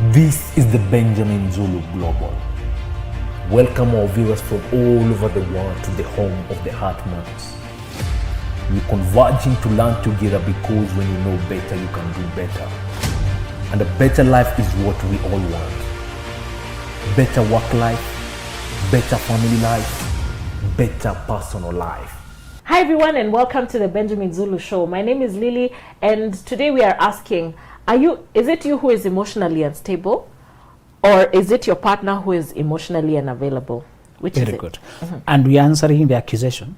This is the Benjamin Zulu Global. Welcome our viewers from all over the world to the home of the Heart Matters. We're converging to learn together because when you know better, you can do better. And a better life is what we all want. Better work life, better family life, better personal life. Hi everyone and welcome to the Benjamin Zulu Show. My name is Lily and today we are asking, is it you who is emotionally unstable or is it your partner who is emotionally unavailable? Which Very is it? good. And we are answering the accusation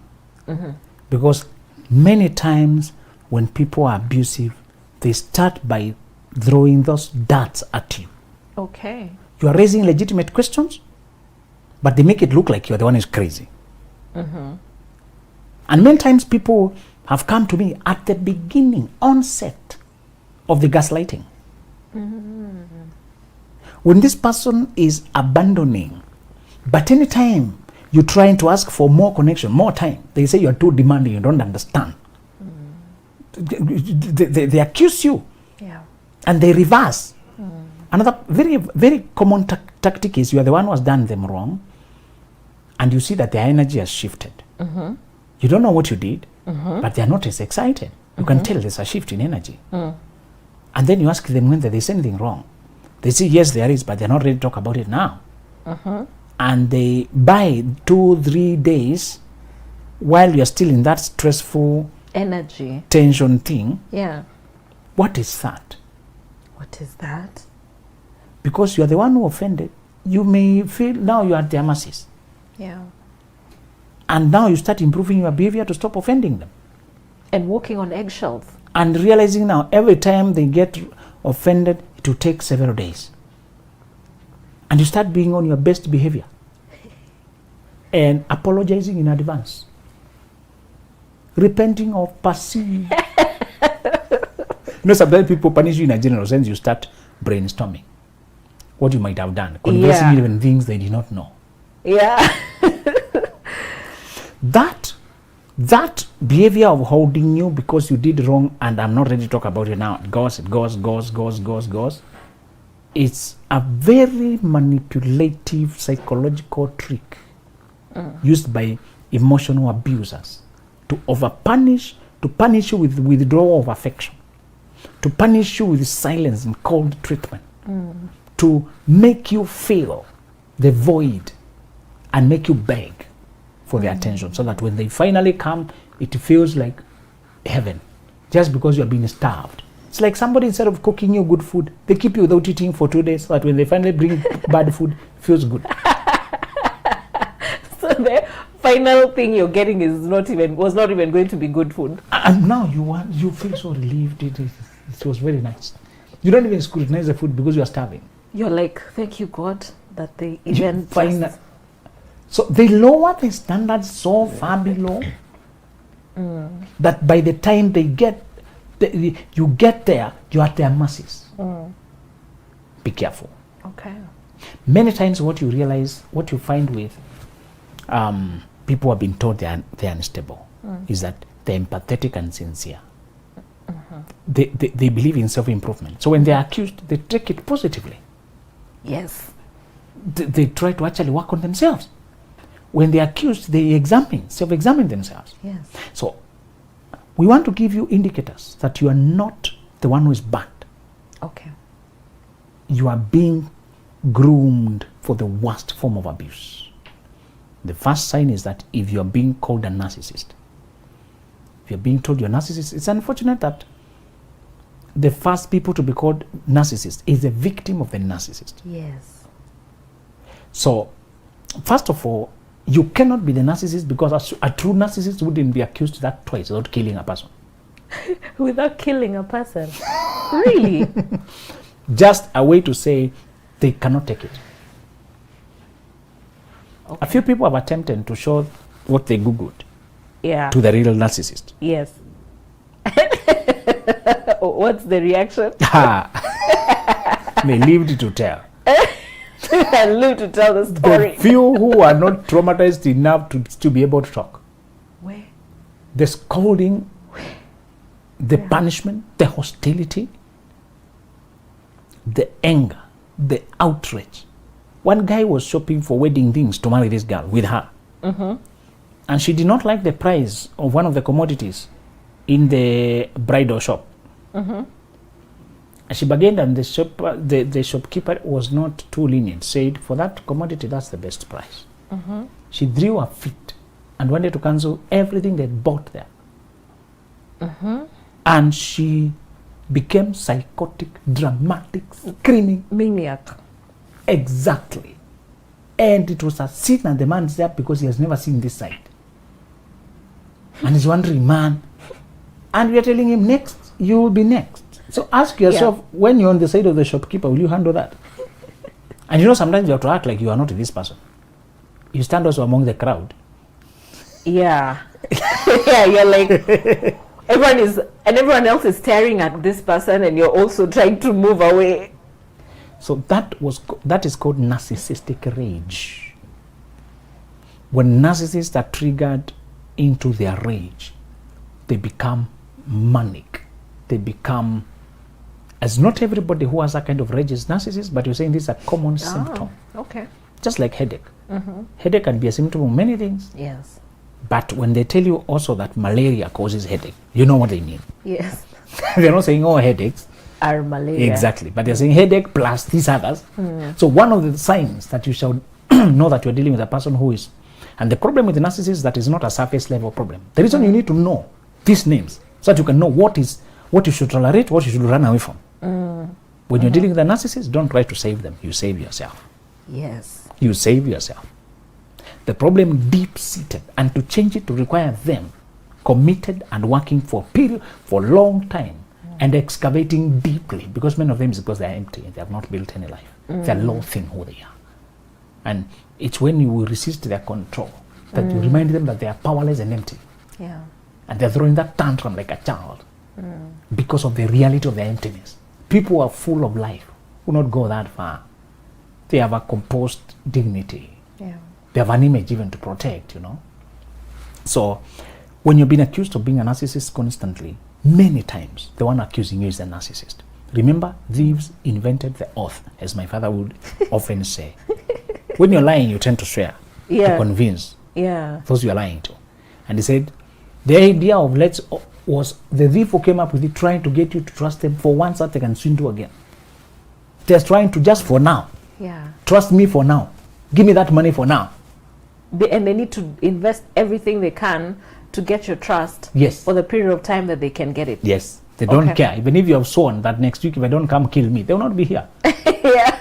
because many times when people are abusive, they start by throwing those darts at you. Okay. You are raising legitimate questions, but they make it look like you're the one who's crazy. And many times people have come to me at the beginning, onset of the gaslighting. When this person is abandoning, but anytime you're trying to ask for more connection, more time, they say you're too demanding, you don't understand. They accuse you. Yeah. And they reverse. Another very, very common tactic is you are the one who has done them wrong, and you see that their energy has shifted. You don't know what you did, but they are not as excited. You can tell there's a shift in energy. And then you ask them when there is anything wrong. They say, yes, there is, but they're not ready to talk about it now. And they buy 2-3 days while you're still in that stressful Energy. tension thing. Yeah. What is that? What is that? Because you are the one who offended. You may feel now you are at their mercies. Yeah. And now you start improving your behavior to stop offending them. And walking on eggshells. And realizing now every time they get offended, it will take several days. And you start being on your best behavior. And apologizing in advance. Repenting of perceived. Sometimes people punish you in a general sense. You start brainstorming what you might have done. Conversing even things they did not know. Yeah. That behavior of holding you because you did wrong and I'm not ready to talk about it now. It goes. It's a very manipulative psychological trick used by emotional abusers to overpunish, to punish you with withdrawal of affection, to punish you with silence and cold treatment, to make you feel the void and make you beg for their attention, so that when they finally come, it feels like heaven, just because you are being starved. It's like somebody, instead of cooking you good food, they keep you without eating for 2 days, so that when they finally bring bad food, it feels good. So the final thing you're getting was not even going to be good food. And now you feel so relieved. It was very nice. You don't even scrutinize the food because you are starving. You're like, thank you God that they even So they lower the standards so far below that by the time they you get there, you're at their mercies. Be careful. Okay. Many times what you realize, what you find with people who have been told they're unstable is that they're empathetic and sincere. They believe in self-improvement. So when they're accused, they take it positively. Yes. They try to actually work on themselves. When they're accused, they self-examine themselves. Yes. So we want to give you indicators that you are not the one who is bad. Okay. You are being groomed for the worst form of abuse. The first sign is that if you're being called a narcissist, if you're being told you're a narcissist, it's unfortunate that the first people to be called narcissist is the victim of the narcissist. Yes. So, first of all, you cannot be the narcissist because a true narcissist wouldn't be accused that twice without killing a person. Without killing a person? Really? Just a way to say they cannot take it. Okay. A few people have attempted to show what they Googled to the real narcissist. Yes. What's the reaction? They lived to tell. I live to tell the story. The few who are not traumatized enough to be able to talk. Where? The scolding, the punishment, the hostility, the anger, the outrage. One guy was shopping for wedding things to marry this girl with her. And she did not like the price of one of the commodities in the bridal shop. And she bargained, and the shopkeeper was not too lenient, said, for that commodity, that's the best price. She drew her feet and wanted to cancel everything they'd bought there. And she became psychotic, dramatic, screaming. Maniac. Exactly. And it was a sin, and the man's there because he has never seen this side. And he's wondering, man, and we are telling him, next, you will be next. So ask yourself, when you're on the side of the shopkeeper, will you handle that? And you know, sometimes you have to act like you are not this person. You stand also among the crowd. Yeah. Yeah, you're like, everyone else is staring at this person, and you're also trying to move away. So that is called narcissistic rage. When narcissists are triggered into their rage, they become manic. They become, as not everybody who has that kind of rage is narcissist, but you're saying this is a common symptom. Okay. Just like headache. Headache can be a symptom of many things. Yes. But when they tell you also that malaria causes headache, you know what they mean. Yes. They're not saying, oh, headaches are malaria. Exactly. But they're saying headache plus these others. So one of the signs that you shall know that you're dealing with a person who is, and the problem with the narcissist is that it's not a surface level problem. The reason you need to know these names so that you can know what you should tolerate, what you should run away from. When you're dealing with a narcissist, don't try to save them. You save yourself. Yes. You save yourself. The problem deep-seated, and to change it to require them committed and working for a long time and excavating deeply, because many of them is because they're empty and they have not built any life. They're loathing who they are. And it's when you will resist their control that you remind them that they are powerless and empty. Yeah. And they're throwing that tantrum like a child because of the reality of their emptiness. People who are full of life will not go that far. They have a composed dignity. Yeah. They have an image even to protect, you know. So when you've been accused of being a narcissist constantly, many times the one accusing you is a narcissist. Remember, thieves invented the oath, as my father would often say. When you're lying, you tend to swear to convince those you are lying to. And he said, the idea of was the thief who came up with it, trying to get you to trust them for once that they can swindle again. They're trying to just for now. Yeah. Trust me for now. Give me that money for now. And they need to invest everything they can to get your trust. Yes. For the period of time that they can get it. Yes. They don't care. Even if you have sworn that next week, if I don't come, kill me, they will not be here. Yeah.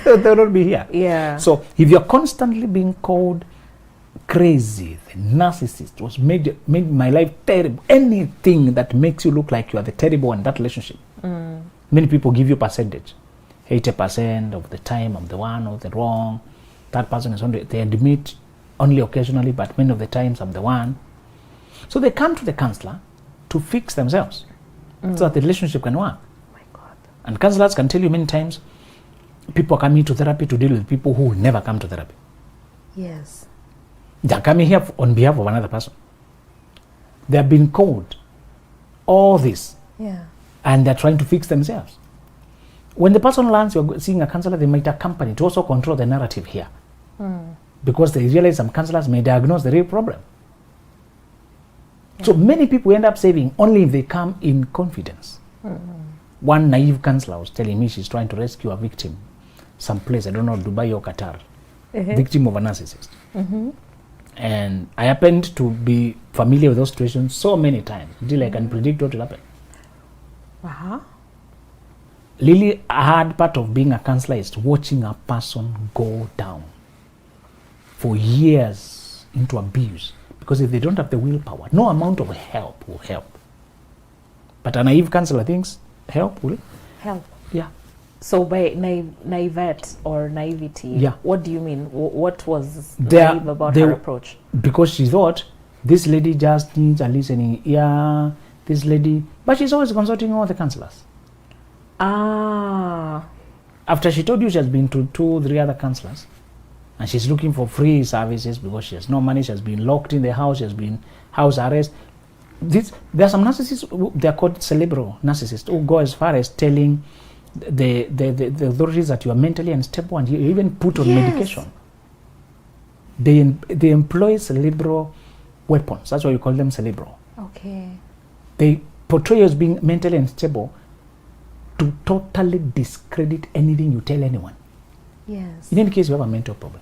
They will not be here. Yeah. So if you're constantly being called crazy, the narcissist was made my life terrible, anything that makes you look like you are the terrible one in that relationship. Many people give you percentage. 80% of the time I'm the one or the wrong. That person is only, they admit only occasionally, but many of the times I'm the one. So they come to the counselor to fix themselves so that the relationship can work. Oh my God. And counselors can tell you many times, people are coming to therapy to deal with people who will never come to therapy. Yes. They're coming here on behalf of another person. They have been called all this. Yeah. And they're trying to fix themselves. When the person learns you're seeing a counselor, they might accompany to also control the narrative here. Because they realize some counselors may diagnose the real problem. So many people end up saving only if they come in confidence. One naive counselor was telling me she's trying to rescue a victim someplace, I don't know, Dubai or Qatar, victim of a narcissist. And I happened to be familiar with those situations so many times until I can predict what will happen. Lily, a hard part of being a counselor is watching a person go down for years into abuse, because if they don't have the willpower, no amount of help will help. But a naive counselor thinks help will help. Yeah. So by naivete or naivety, what do you mean? What was naive about her approach? Because she thought this lady just needs a listening ear, this lady, but she's always consulting all the counselors. After she told you she has been to 2-3 other counselors and she's looking for free services because she has no money, she has been locked in the house, she has been house arrest. There are some narcissists, they are called cerebral narcissists, who go as far as telling the authorities that you are mentally unstable and you're even put on Yes. medication. They employ cerebral weapons. That's why you call them cerebral. Okay. They portray you as being mentally unstable to totally discredit anything you tell anyone. Yes. In any case, you have a mental problem.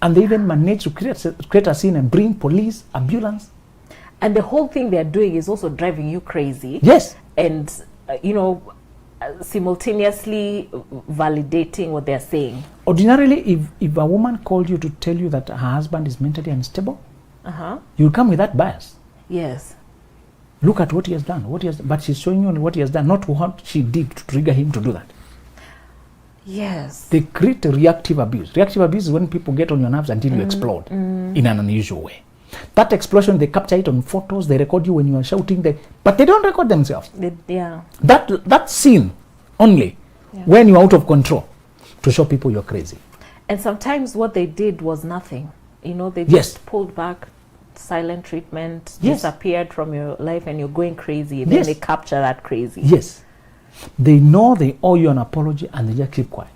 And they even manage to create a scene and bring police, ambulance. And the whole thing they're doing is also driving you crazy. Yes. And, simultaneously validating what they're saying. Ordinarily, if a woman called you to tell you that her husband is mentally unstable, Uh-huh. you'll come with that bias. Yes. Look at what he has done. But she's showing you what he has done, not what she did to trigger him to do that. Yes. They create a reactive abuse. Reactive abuse is when people get on your nerves until you explode in an unusual way. That explosion, they capture it on photos, they record you when you are shouting, but they don't record themselves. Yeah. That scene only, when you're out of control, to show people you're crazy. And sometimes what they did was nothing. They Yes. just pulled back, silent treatment, Yes. disappeared from your life, and you're going crazy. Then Yes. they capture that crazy. Yes. They know they owe you an apology and they just keep quiet.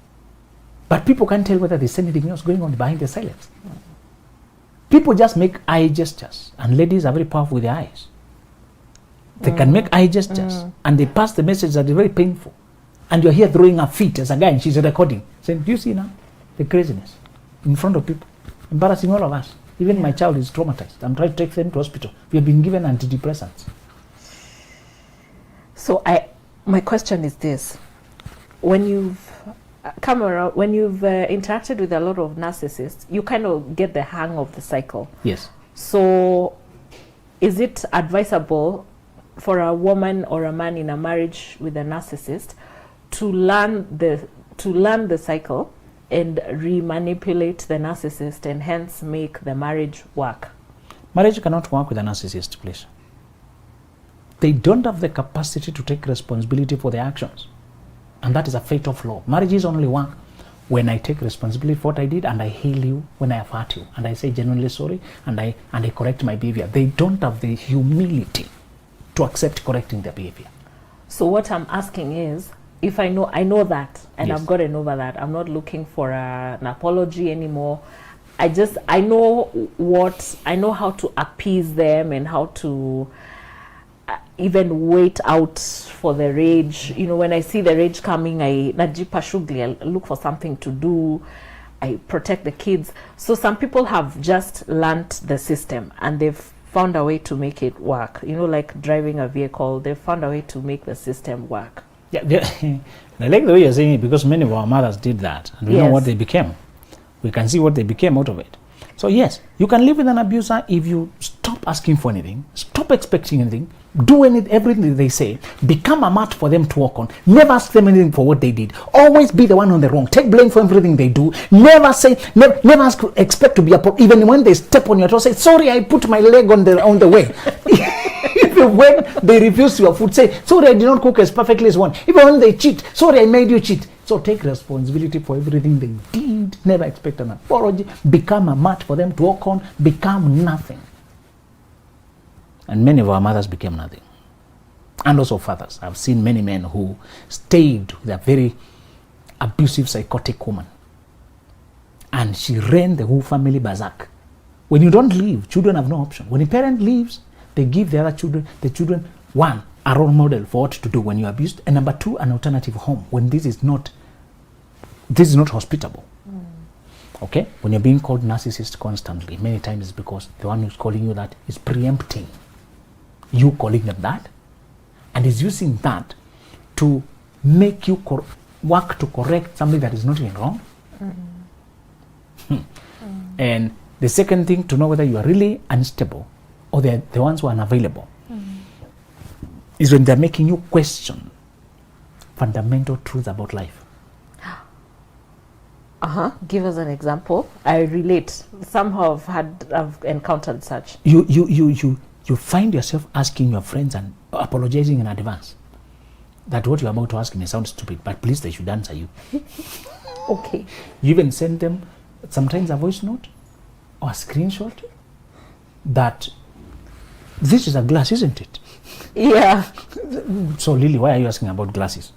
But people can't tell whether there's anything else going on behind the silence. People just make eye gestures, and ladies are very powerful with their eyes. They can make eye gestures and they pass the message that is very painful. And you're here throwing her feet as a guy and she's recording, saying, do you see now the craziness in front of people? Embarrassing all of us. Even my child is traumatized. I'm trying to take them to hospital. We have been given antidepressants. So my question is this: when you've interacted with a lot of narcissists, you kind of get the hang of the cycle. Yes. So is it advisable for a woman or a man in a marriage with a narcissist to learn the cycle and re-manipulate the narcissist and hence make the marriage work? Marriage cannot work with a narcissist, please. They don't have the capacity to take responsibility for their actions. And that is a fatal flaw. Marriages only work when I take responsibility for what I did and I heal you when I have hurt you. And I say genuinely sorry and I correct my behavior. They don't have the humility to accept correcting their behavior. So what I'm asking is, if I know that, and Yes. I've gotten over that, I'm not looking for an apology anymore. I know how to appease them and how to even wait out for the rage. When I see the rage coming, I look for something to do. I protect the kids. So some people have just learnt the system and they've found a way to make it work. Like driving a vehicle, they've found a way to make the system work. Yeah, I like the way you're saying it because many of our mothers did that. And we know what they became. We can see what they became out of it. So yes, you can live with an abuser if you stop asking for anything, stop expecting anything, do everything they say, become a mat for them to work on, never ask them anything for what they did, always be the one on the wrong, take blame for everything they do, never expect to be even when they step on your toe, say, sorry, I put my leg on the way. Even when they refuse your food, say, sorry, I did not cook as perfectly as one. Even when they cheat, sorry, I made you cheat. So take responsibility for everything they did, never expect an apology, become a mat for them to work on, become nothing. And many of our mothers became nothing. And also fathers. I've seen many men who stayed with a very abusive, psychotic woman. And she ran the whole family berserk. When you don't leave, children have no option. When a parent leaves, they give the children, one, a role model for what to do when you're abused, and number two, an alternative home when this is not hospitable. Okay? When you're being called narcissist constantly, many times it's because the one who's calling you that is preempting you calling them that, and is using that to make you work to correct something that is not even wrong. And the second thing, to know whether you are really unstable or they're the ones who are unavailable, is when they're making you question fundamental truths about life. Give us an example. I relate. Somehow I've encountered such. You find yourself asking your friends and apologizing in advance that what you're about to ask may sound stupid, but please, they should answer you. Okay. You even send them sometimes a voice note or a screenshot that this is a glass, isn't it? Yeah. So Lily, why are you asking about glasses?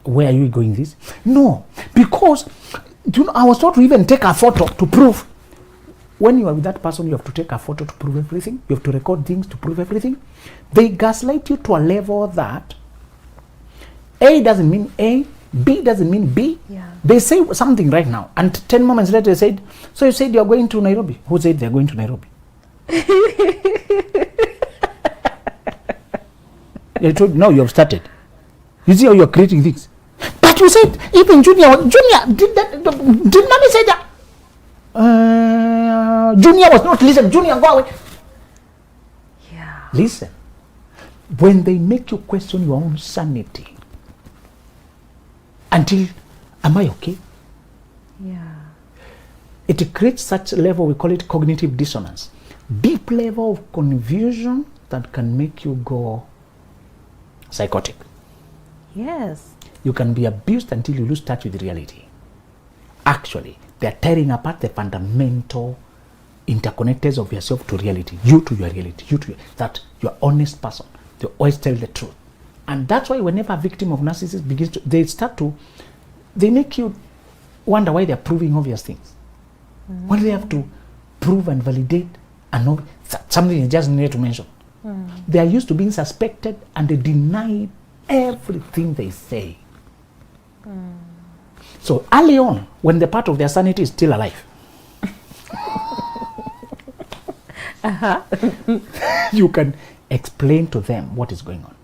where are you going this? No, because I was taught to even take a photo to prove. When you are with that person, you have to take a photo to prove everything. You have to record things to prove everything. They gaslight you to a level that A doesn't mean A, B doesn't mean B. Yeah. They say something right now, and 10 moments later they said, so you said you're going to Nairobi. Who said they're going to Nairobi? They told you, no, you have started. You see how you're creating things. But you said, even Junior, did mommy say that? Junior was not listening. Junior, go away. Yeah. Listen. When they make you question your own sanity, until, am I okay? Yeah. It creates such a level, we call it cognitive dissonance. Deep level of confusion that can make you go psychotic. Yes. You can be abused until you lose touch with reality. Actually, they are tearing apart the fundamental interconnectors of yourself to reality. You to your reality. You to your, that you're an honest person. They always tell the truth. And that's why whenever a victim of narcissism begins to, they make you wonder why they're proving obvious things. Why do they have to prove and validate and something you just need to mention? They are used to being suspected and they deny everything they say. So early on, when the part of their sanity is still alive, you can explain to them what is going on.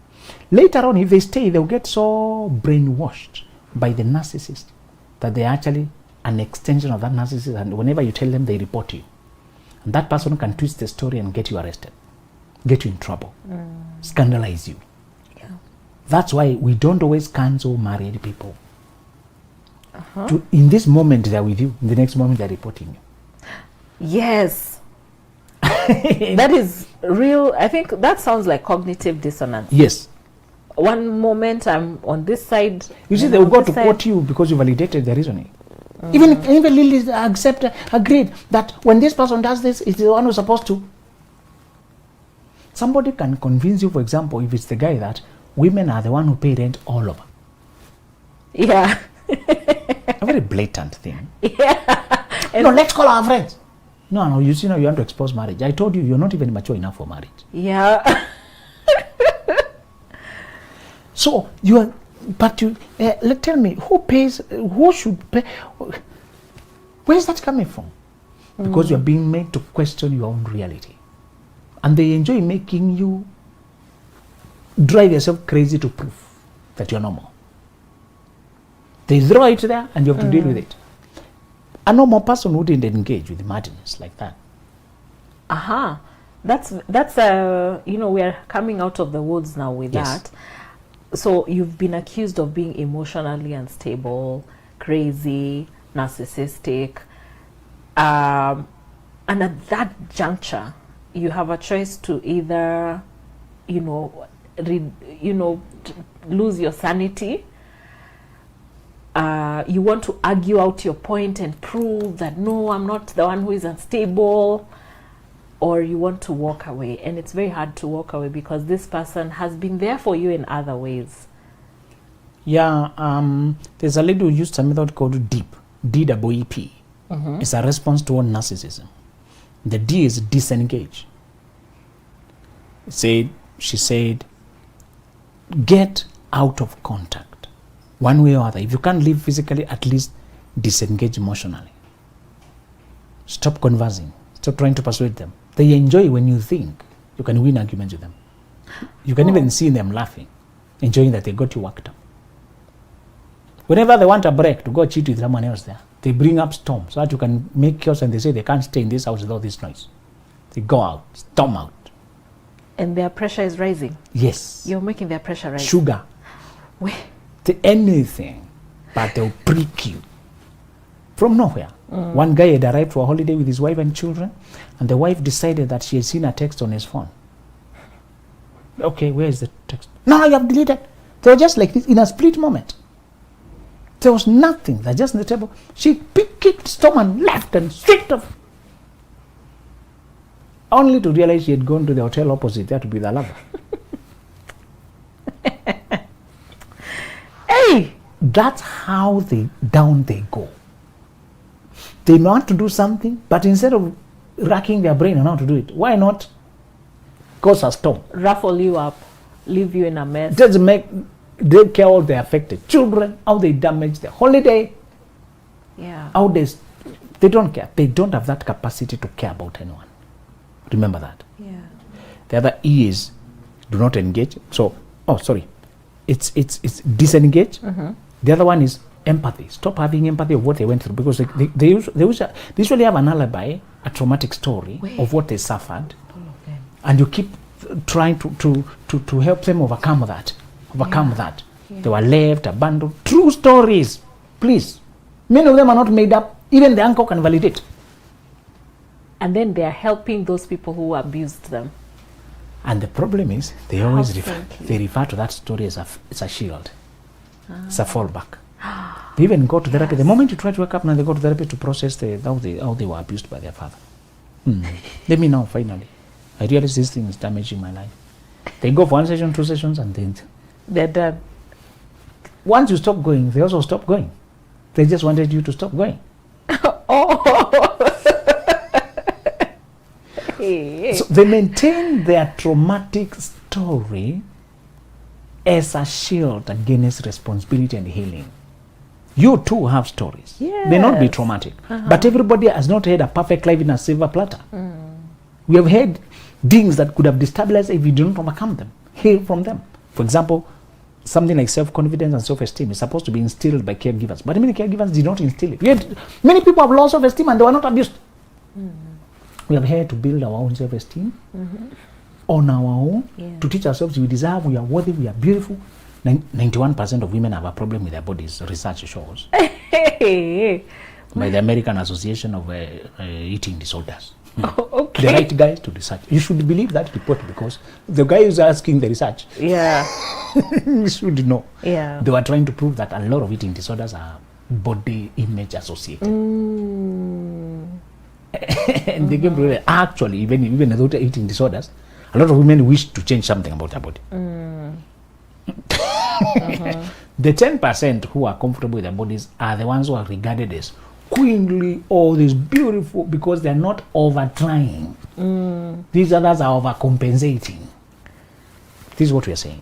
Later on, if they stay, they'll get so brainwashed by the narcissist that they're actually an extension of that narcissist, and whenever you tell them, they report you. And that person can twist the story and get you arrested, get you in trouble, scandalize you. Yeah. That's why we don't always cancel married people. In this moment, they're with you. In the next moment, they're reporting you. Yes. That is real. I think that sounds like cognitive dissonance. Yes. One moment I'm on this side. You see, they will go to quote you because you validated their reasoning. Even Lily agreed that when this person does this, it's the one who's supposed to. Somebody can convince you, for example, if it's the guy that women are the one who pay rent all over. Yeah. A very blatant thing. Yeah. No, let's call our friends. No, you see, now you want to expose marriage. I told you, you're not even mature enough for marriage. Yeah. So you are, but you tell me, who pays? Who should pay? Where's that coming from? Because you are being made to question your own reality, and they enjoy making you drive yourself crazy to prove that you're normal. They throw it there, and you have to deal with it. A normal person wouldn't engage with madness like that. That's we are coming out of the woods now with Yes. that. So you've been accused of being emotionally unstable, crazy, narcissistic, and at that juncture, you have a choice to either, lose your sanity. You want to argue out your point and prove that no, I'm not the one who is unstable, or you want to walk away. And it's very hard to walk away because this person has been there for you in other ways. Yeah, there's a lady who used a method called DEEP, D-E-E-P. It's a response to narcissism. The D is disengage. She said, get out of contact. One way or other. If you can't live physically, at least disengage emotionally. Stop conversing. Stop trying to persuade them. They enjoy when you think you can win arguments with them. You can even see them laughing, enjoying that they got you worked up. Whenever they want a break to go cheat with someone else there, they bring up storm so that you can make chaos, and they say they can't stay in this house without this noise. They go out, storm out. And their pressure is rising. Yes. You're making their pressure rise. Sugar. Anything, but they'll prick you from nowhere. One guy had arrived for a holiday with his wife and children, and the wife decided that she had seen a text on his phone. Okay, where is the text? No, you have deleted. They were just like this in a split moment. There was nothing. They're just on the table. She kicked storm and left and streaked off. Only to realize she had gone to the hotel opposite there to be the lover. Hey, that's how down they go. They want to do something, but instead of racking their brain on how to do it, why not cause a storm? Ruffle you up, leave you in a mess. Just they care all the affected children, how they damage the holiday. Yeah. How they don't care. They don't have that capacity to care about anyone. Remember that. Yeah. The other E is do not engage. So, it's disengage. The other one is empathy. Stop having empathy of what they went through, because they usually have an alibi, a traumatic story of what they suffered, and you keep trying to help them overcome that. Yeah. They were left, abandoned. True stories, please. Many of them are not made up. Even the uncle can validate. And then they are helping those people who abused them. And the problem is, they always refer to that story as a shield. It's a fallback. They even go to therapy. The moment you try to wake up, now they go to therapy to process how they were abused by their father. Let me know, finally. I realize this thing is damaging my life. They go for 1 session, 2 sessions, and then they're done. Once you stop going, they also stop going. They just wanted you to stop going. So they maintain their traumatic story as a shield against responsibility and healing. You too have stories. Yes. May not be traumatic, but everybody has not had a perfect life in a silver platter. We have had things that could have destabilized if you don't overcome them, heal from them. For example, something like self-confidence and self-esteem is supposed to be instilled by caregivers, but many caregivers did not instill it. Yet many people have low self-esteem and they were not abused. We have had to build our own self-esteem on our own, to teach ourselves we deserve, we are worthy, we are beautiful. 91% of women have a problem with their bodies, research shows. By the American Association of Eating Disorders. Okay. The right guys to research. You should believe that report, because the guy who's asking the research you should know. Yeah. They were trying to prove that a lot of eating disorders are body image associated. And they came to realize, actually, even without eating disorders, a lot of women wish to change something about their body. The 10% who are comfortable with their bodies are the ones who are regarded as queenly, or this beautiful, because they're not over trying. These others are overcompensating. This is what we are saying.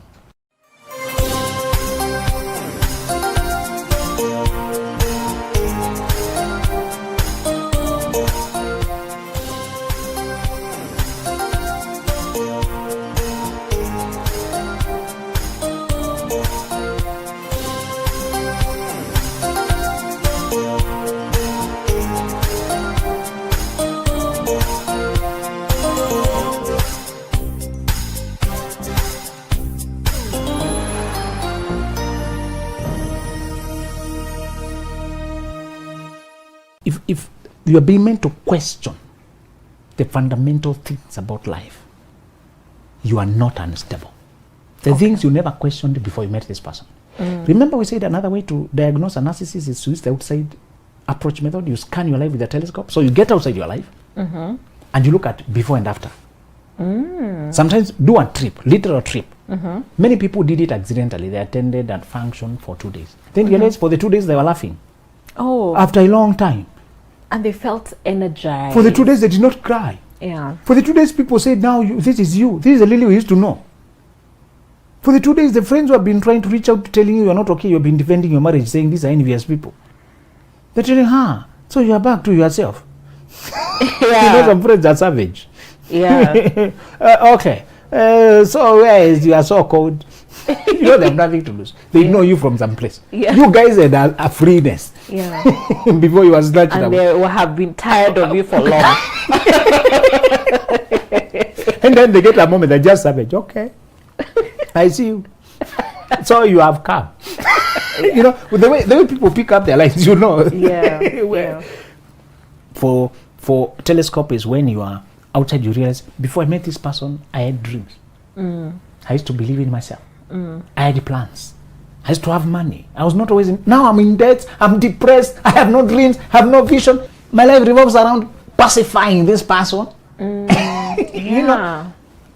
If you are being meant to question the fundamental things about life, you are not unstable. The things you never questioned before you met this person. Remember, we said another way to diagnose a narcissist is to use the outside approach method. You scan your life with a telescope. So you get outside your life and you look at before and after. Sometimes do a trip, literal trip. Many people did it accidentally. They attended and functioned for 2 days. Then realized for the 2 days they were laughing. After a long time. And they felt energized. For the 2 days they did not cry. Yeah. For the 2 days people said, now this is you. This is the Lily we used to know. For the 2 days the friends who have been trying to reach out telling you are not okay, you have been defending your marriage, saying these are envious people. They're telling her, so you are back to yourself. You know, some friends are savage. Yeah. Okay. So where is your so-called? You know they have nothing to lose. They know you from some place. Yeah. You guys had a freeness. Yeah. Before you were snatched And up. they will have been tired of you for long. And then they get a moment, they're just savage. Okay. I see you. So you have come. You know, with the way people pick up their lives, you know. Yeah. For telescope is when you are outside, you realize, before I met this person, I had dreams. I used to believe in myself. I had plans. I used to have money. I was not always now I'm in debt, I'm depressed, I have no dreams, I have no vision. My life revolves around pacifying this person. You know?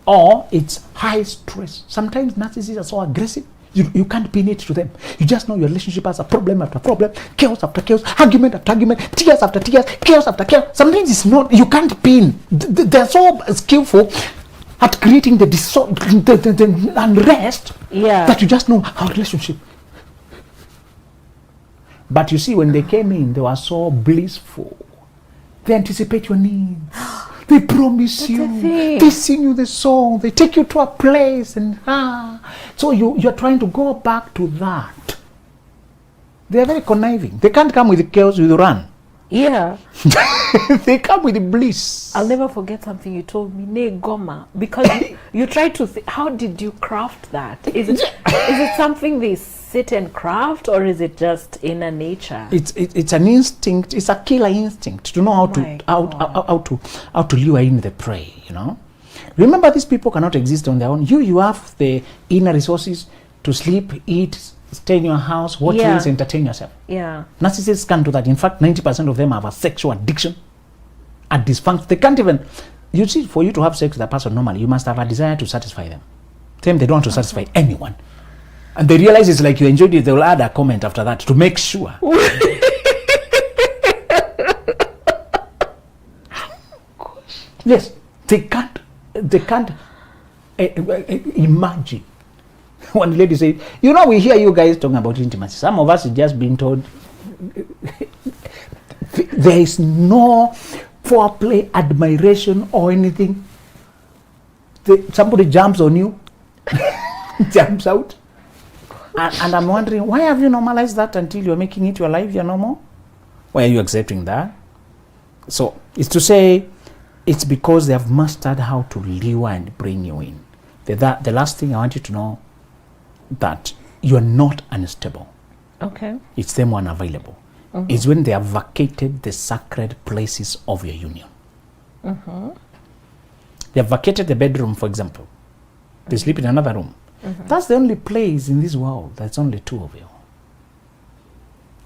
Or it's high stress. Sometimes narcissists are so aggressive. You can't pin it to them. You just know your relationship has a problem after problem, chaos after chaos, argument after argument, tears after tears, chaos after chaos. Sometimes it's not, you can't pin. They're so skillful at creating the unrest that you just know our relationship. But you see, when they came in, they were so blissful. They anticipate your needs. They promise you. They sing you the song. They take you to a place. And so you're trying to go back to that. They are very conniving. They can't come with the chaos with run. Yeah. They come with the bliss. I'll never forget something you told me, Ne Goma, because you tried to how did you craft that? Is it something they sit and craft, or is it just inner nature? It's an instinct. It's a killer instinct to know how to lure in the prey. You know. Remember, these people cannot exist on their own. You have the inner resources to sleep, eat, stay in your house, watch movies, entertain yourself. Yeah. Narcissists can't do that. In fact, 90% of them have a sexual addiction, a dysfunction. They can't even. You see, for you to have sex with a person normally, you must have a desire to satisfy them. Them, they don't want to satisfy anyone. And they realize it's like you enjoyed it, they will add a comment after that to make sure. Yes, they can't imagine. One lady said, you know, we hear you guys talking about intimacy. Some of us have just been told there is no foreplay, admiration, or anything. Somebody jumps on you, jumps out. And I'm wondering, why have you normalized that until you're making it your life, you're normal? Why are you accepting that? So it's to say, it's because they have mastered how to lure and bring you in. The last thing I want you to know, that you are not unstable. Okay. It's them who are unavailable. Mm-hmm. It's when they have vacated the sacred places of your union. Mm-hmm. They have vacated the bedroom, for example. They sleep in another room. Mm-hmm. That's the only place in this world that's only two of you.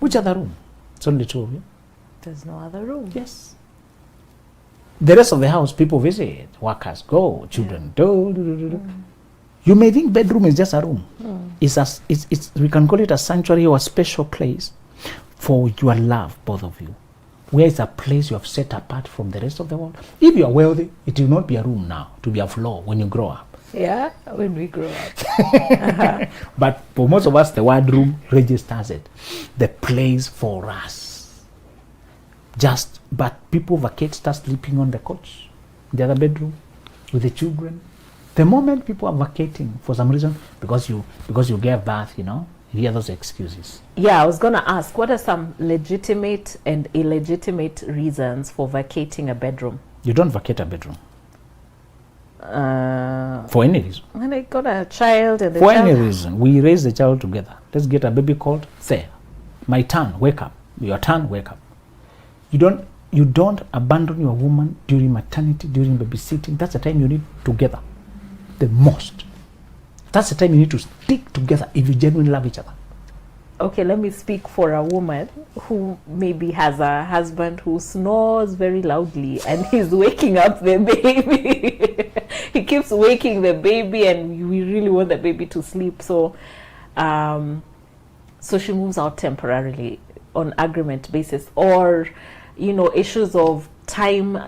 Which other room? It's only two of you. There's no other room. Yes. The rest of the house, people visit, workers go, children do. You may think bedroom is just a room. It's we can call it a sanctuary or a special place for your love, both of you. Where is a place you have set apart from the rest of the world. If you are wealthy, it will not be a room now, it will be a floor when you grow up. Yeah, when we grow up. But for most of us, the word room registers it. The place for us. But people vacate, start sleeping on the couch, the other bedroom, with the children. The moment people are vacating for some reason, because you gave birth, you hear those excuses. Yeah, I was going to ask, what are some legitimate and illegitimate reasons for vacating a bedroom? You don't vacate a bedroom. For any reason. When I got a child and for any reason, we raise the child together. Let's get a baby called Thea. My turn, wake up. Your turn, wake up. You don't abandon your woman during maternity, during babysitting. That's the time you need together the most. That's the time you need to stick together if you genuinely love each other. Okay, let me speak for a woman who maybe has a husband who snores very loudly and he's waking up the baby. He keeps waking the baby and we really want the baby to sleep. So she moves out temporarily on agreement basis, or issues of time,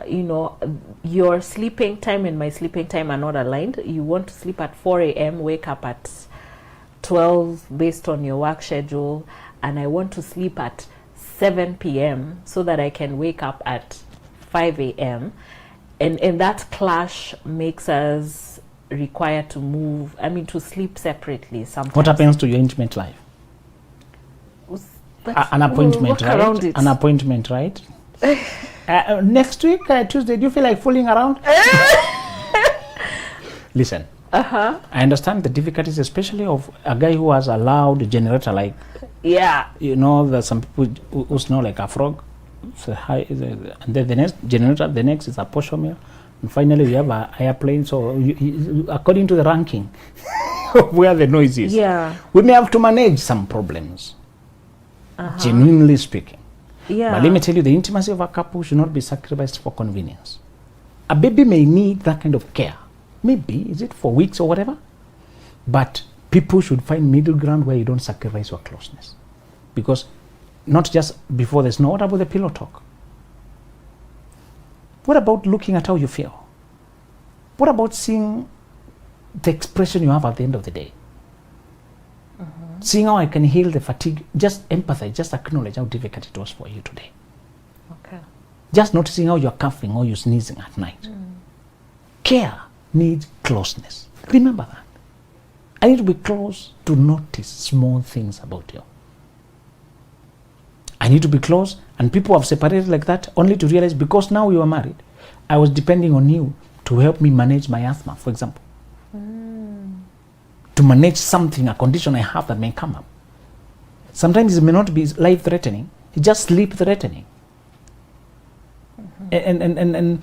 your sleeping time and my sleeping time are not aligned. You want to sleep at 4 a.m., wake up at 12 based on your work schedule, and I want to sleep at 7 p.m. so that I can wake up at 5 a.m. And that clash makes us required to sleep separately sometimes. What happens to your intimate life? An appointment, right? An appointment, right? Next week, Tuesday, do you feel like fooling around? Listen, I understand the difficulties, especially of a guy who has a loud generator, like, there's some people who snore like a frog. So and then the next generator, the next is a Porsche meal, and finally we have an airplane. So according to the ranking of where the noise is, we may have to manage some problems, genuinely speaking. Yeah. But let me tell you, the intimacy of a couple should not be sacrificed for convenience. A baby may need that kind of care. Maybe, is it for weeks or whatever? But people should find middle ground where you don't sacrifice your closeness. Because not just before the snow, what about the pillow talk? What about looking at how you feel? What about seeing the expression you have at the end of the day? Seeing how I can heal the fatigue, just empathize, just acknowledge how difficult it was for you today. Okay. Just noticing how you're coughing or you're sneezing at night. Care needs closeness. Remember that. I need to be close to notice small things about you. I need to be close, and people have separated like that only to realize because now you are married, I was depending on you to help me manage my asthma, for example. To manage something, a condition I have that may come up. Sometimes it may not be life-threatening, it's just sleep-threatening. And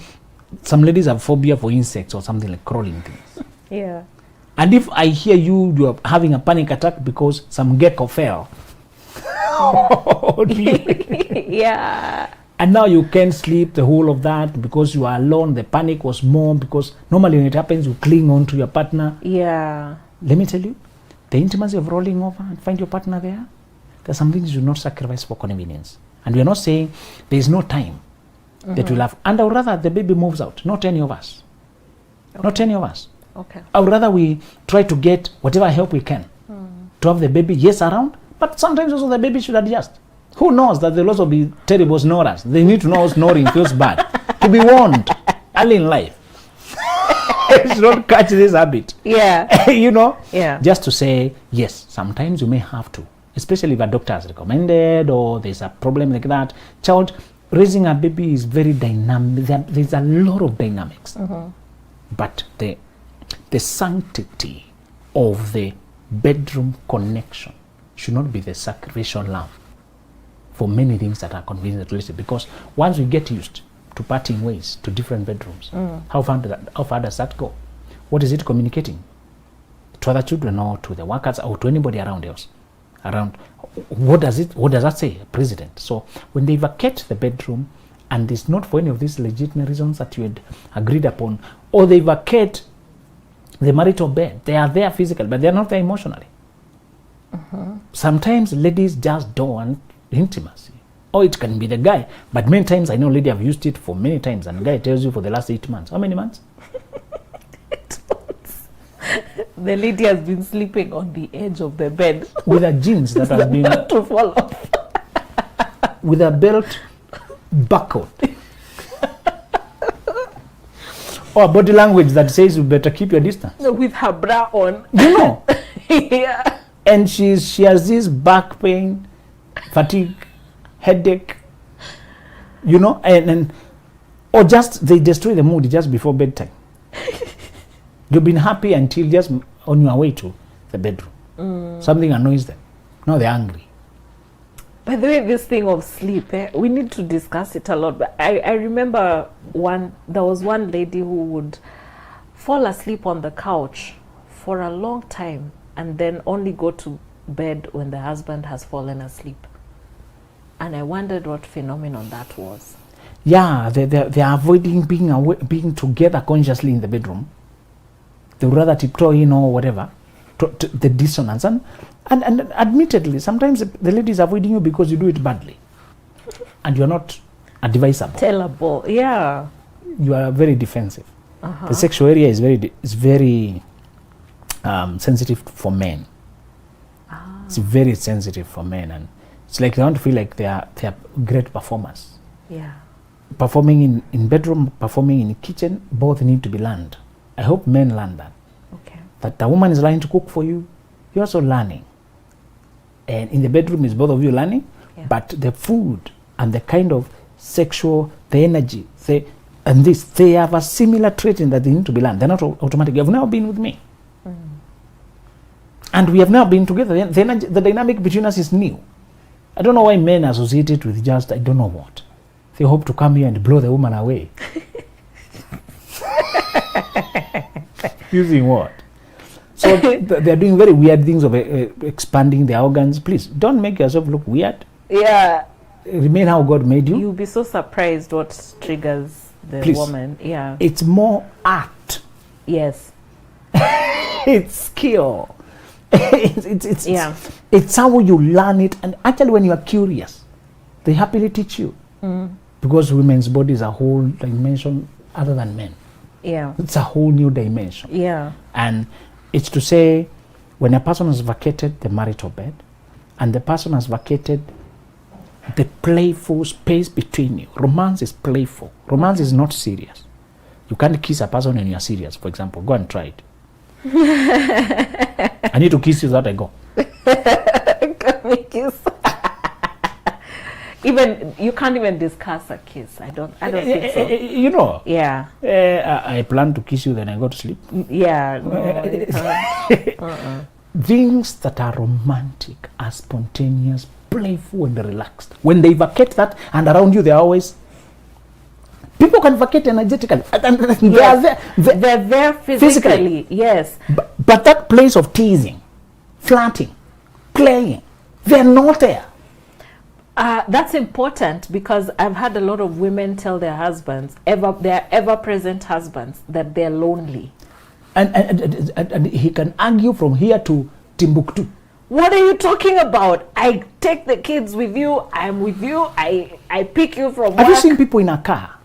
some ladies have phobia for insects or something like crawling things. Yeah. And if I hear you are having a panic attack because some gecko fell, Yeah. and now you can't sleep the whole of that because you are alone, the panic was more because normally when it happens, you cling on to your partner. Yeah. Let me tell you, the intimacy of rolling over and find your partner there, there's some things you do not sacrifice for convenience. And we are not saying there is no time that we'll have. And I would rather the baby moves out, not any of us. Okay. Not any of us. Okay. I would rather we try to get whatever help we can to have the baby, yes, around, but sometimes also the baby should adjust. Who knows that they'll also be terrible snorers? They need to know how snoring feels bad. To be warned early in life. Should not catch this habit. Yeah. You know? Yeah. Just to say, yes, sometimes you may have to, especially if a doctor has recommended or there's a problem like that. Child, raising a baby is very dynamic. There's a lot of dynamics. But the sanctity of the bedroom connection should not be the sacrificial love for many things that are convenient related. Because once we get used to parting ways to different bedrooms, how far does that go? What is it communicating to other children or to the workers or to anybody around else? What does that say, President? So when they vacate the bedroom and it's not for any of these legitimate reasons that you had agreed upon, or they vacate the marital bed, they are there physically, but they are not there emotionally. Sometimes ladies just don't want intimacy. Or it can be the guy. But many times, I know lady have used it for many times, and the guy tells you for the last 8 months. How many months? 8 months. The lady has been sleeping on the edge of the bed. With her jeans that have been... to fall off. With her belt buckled. Or body language that says you better keep your distance. With her bra on. You know? Yeah. And she has this back pain, fatigue, headache, you know, and or just they destroy the mood just before bedtime. You've been happy until just on your way to the bedroom. Something annoys them. Now they're angry. By the way, this thing of sleep, we need to discuss it a lot. But I remember there was one lady who would fall asleep on the couch for a long time and then only go to bed when the husband has fallen asleep. And I wondered what phenomenon that was. Yeah, they're avoiding being together consciously in the bedroom. They would rather tiptoe in or whatever, to the dissonance. And admittedly, sometimes the lady is avoiding you because you do it badly. And you're not advisable. Tellable, yeah. You are very defensive. The sexual area is very sensitive for men. It's very sensitive for men, and it's like they want to feel like they are great performers. Yeah. Performing in bedroom, performing in the kitchen, both need to be learned. I hope men learn that. Okay. That the woman is learning to cook for you, you're also learning. And in the bedroom is both of you learning, but the food and the kind of sexual, the energy, they have a similar trait in that they need to be learned. They're not automatic. You have never been with me. And we have now been together. The dynamic between us is new. I don't know why men associate it with just, I don't know what. They hope to come here and blow the woman away. Using what? So they're doing very weird things of expanding their organs. Please, don't make yourself look weird. Yeah. Remain how God made you. You'll be so surprised what triggers the woman. Yeah. It's more art. Yes. It's skill. It's how you learn it, and actually when you are curious, they happily teach you. Because women's body is a whole dimension other than men. Yeah. It's a whole new dimension. Yeah. And it's to say, when a person has vacated the marital bed, and the person has vacated the playful space between you. Romance is playful. Romance is not serious. You can't kiss a person when you are serious, for example. Go and try it. I need to kiss you so that I go. Can we kiss? Even you can't even discuss a kiss. I don't think so. You know. Yeah. I plan to kiss you, then I go to sleep. Yeah. No, you can't. Things that are romantic are spontaneous, playful, and relaxed. When they vacate that, and around you, they're always. People can vacate energetically. Yes. They're there physically. Yes. But that place of teasing, flirting, playing, they're not there. That's important, because I've had a lot of women tell their husbands, their ever-present husbands, that they're lonely. And he can argue from here to Timbuktu. What are you talking about? I take the kids with you. I'm with you. I pick you from work. Have you seen people in a car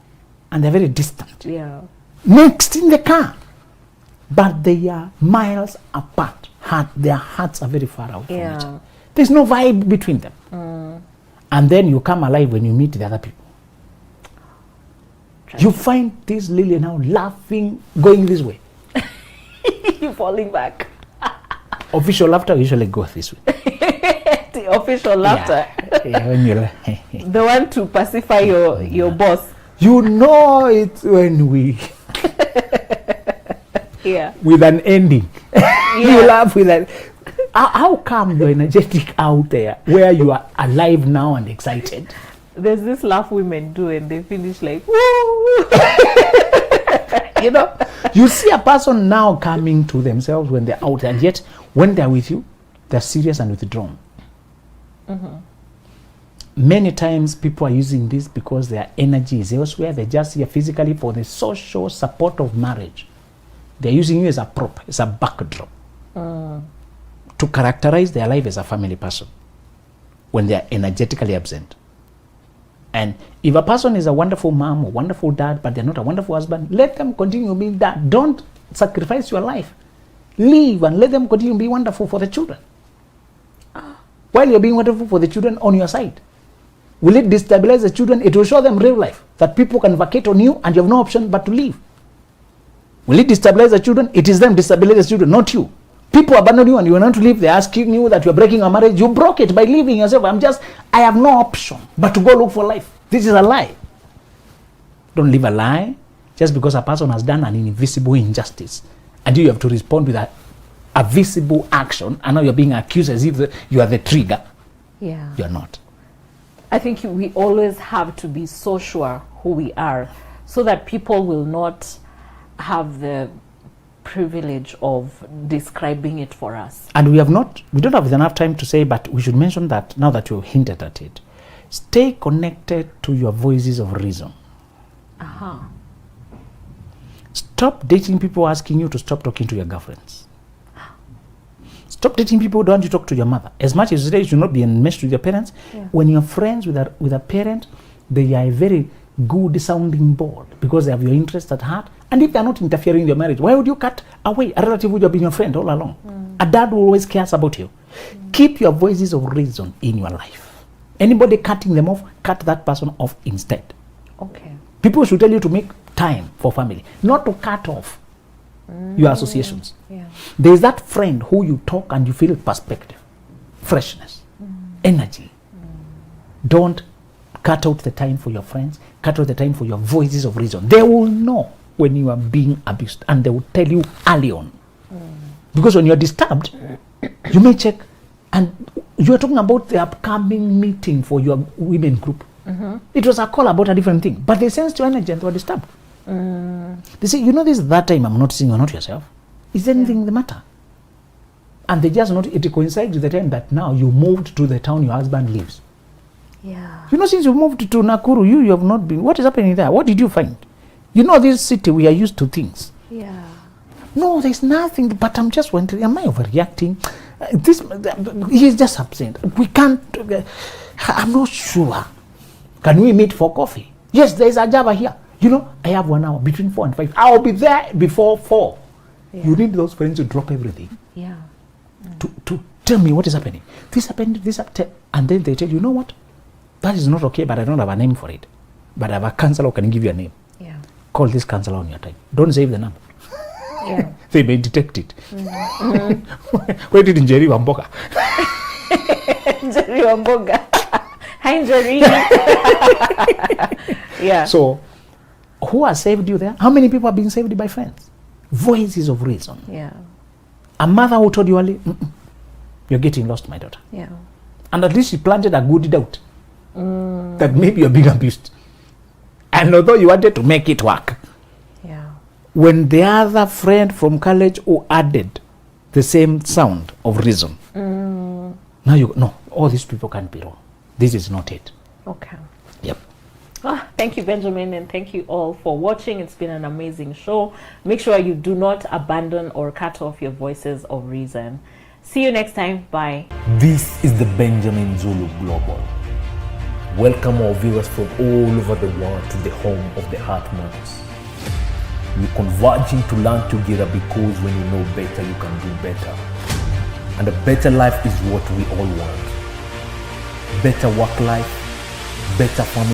and they're very distant? Yeah. Next in the car, but they are miles apart. Their hearts are very far out from each other. There's no vibe between them. And then you come alive when you meet the other people. You find this Lily now laughing, going this way. You're falling back. Official laughter usually goes this way. The official laughter. Yeah, when you're the one to pacify your boss. You know it when we with an ending. You laugh with that. How come you're energetic out there where you are alive now and excited? There's this laugh women do and they finish like woo. You know, you see a person now coming to themselves when they're out, and yet when they're with you, they're serious and withdrawn. Many times people are using this because their energy is elsewhere. They're just here physically for the social support of marriage. They're using you as a prop, as a backdrop to characterize their life as a family person when they are energetically absent. And if a person is a wonderful mom or wonderful dad, but they're not a wonderful husband, let them continue being that. Don't sacrifice your life. Leave and let them continue being wonderful for the children. While you're being wonderful for the children on your side. Will it destabilize the children? It will show them real life, that people can vacate on you and you have no option but to leave. Will it destabilize the children? It is them destabilize the children, not you. People abandon you and you want to leave. They're asking you that you're breaking a marriage. You broke it by leaving yourself. I have no option but to go look for life. This is a lie. Don't live a lie just because a person has done an invisible injustice. And you have to respond with a visible action. And now you're being accused as if you are the trigger. Yeah. You're not. I think we always have to be so sure who we are so that people will not have the privilege of describing it for us. And we don't have enough time to say, but we should mention that now that you've hinted at it. Stay connected to your voices of reason. Stop dating people asking you to stop talking to your girlfriends. Stop dating people who don't want you to talk to your mother. As much as you should not be enmeshed with your parents, when you're friends with a parent, they are a very good sounding board because they have your interest at heart. And if they're not interfering in your marriage, why would you cut away a relative who would have been your friend all along? A dad who always cares about you. Keep your voices of reason in your life. Anybody cutting them off, cut that person off instead. Okay. People should tell you to make time for family, not to cut off your associations. Yeah. There is that friend who you talk and you feel perspective, freshness, energy. Don't cut out the time for your friends, cut out the time for your voices of reason. They will know when you are being abused and they will tell you early on. Because when you're disturbed, you may check, and you're talking about the upcoming meeting for your women group. It was a call about a different thing, but they sensed your energy and they were disturbed. They say, this is that time I'm not seeing, you're not yourself. Is there anything the matter? And they just not, it coincides with the time that now you moved to the town your husband lives. Yeah. Since you moved to Nakuru, you have not been. What is happening there? What did you find? This city, we are used to things. Yeah. No, there's nothing, but I'm just wondering, am I overreacting? This he's just absent. We can't. I'm not sure. Can we meet for coffee? Yes, there is a Java here. You know, I have 1 hour between 4 and 5. I'll be there before 4. Yeah. You need those friends to drop everything. Yeah. To tell me what is happening. This happened, and then they tell you know what? That is not okay, but I don't have a name for it. But I have a counselor who can give you a name. Yeah. Call this counselor on your time. Don't save the number. Yeah. They may detect it. Where did Njeri Wamboka? Njeri Wamboga. Hi, Njeri. Yeah. So, who has saved you there? How many people have been saved by friends? Voices of reason. Yeah. A mother who told you early, you're getting lost, my daughter. Yeah. And at least she planted a good doubt that maybe you're being abused. And although you wanted to make it work, Yeah. when the other friend from college who added the same sound of reason, now you go, no, all these people can't be wrong. This is not it. Okay. Yep. Thank you, Benjamin, and thank you all for watching. It's been an amazing show. Make sure you do not abandon or cut off your voices of reason. See you next time. Bye. This is the Benjamin Zulu Global. Welcome our viewers from all over the world to the home of the Heart Months. We're converging to learn together because when you know better, you can do better. And a better life is what we all want. Better work life, better family.